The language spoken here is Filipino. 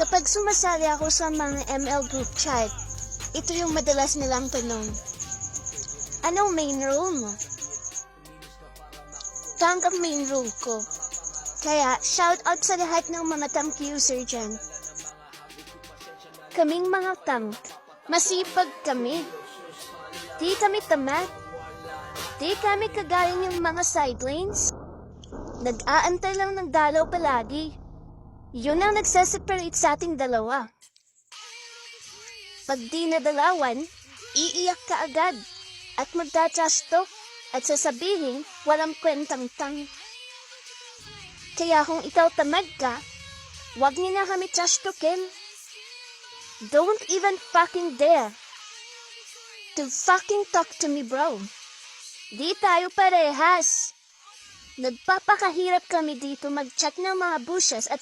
Kapag sumasali ako sa mga ML group chat, ito yung madalas nilang tanong. Anong main role mo? Tank ang main role ko. Kaya, shout out sa lahat ng mga tank user dyan. Kaming mga tank, masipag kami. Di kami tamad. Di kami kagaling yung mga side lanes. Nag-aantay lang ng dalaw palagi. Yun ang nagsaseparate sa ating dalawa. Pag di nadalawan, iiyak ka agad at magta-trash talk at sasabihin walang kwentang tang. Kaya kung ikaw tamad ka, wag niyo na kami trash talkin. Don't even fucking dare to fucking talk to me, bro. Di tayo parehas. Nagpapakahirap kami dito mag-chat ng mga bushes at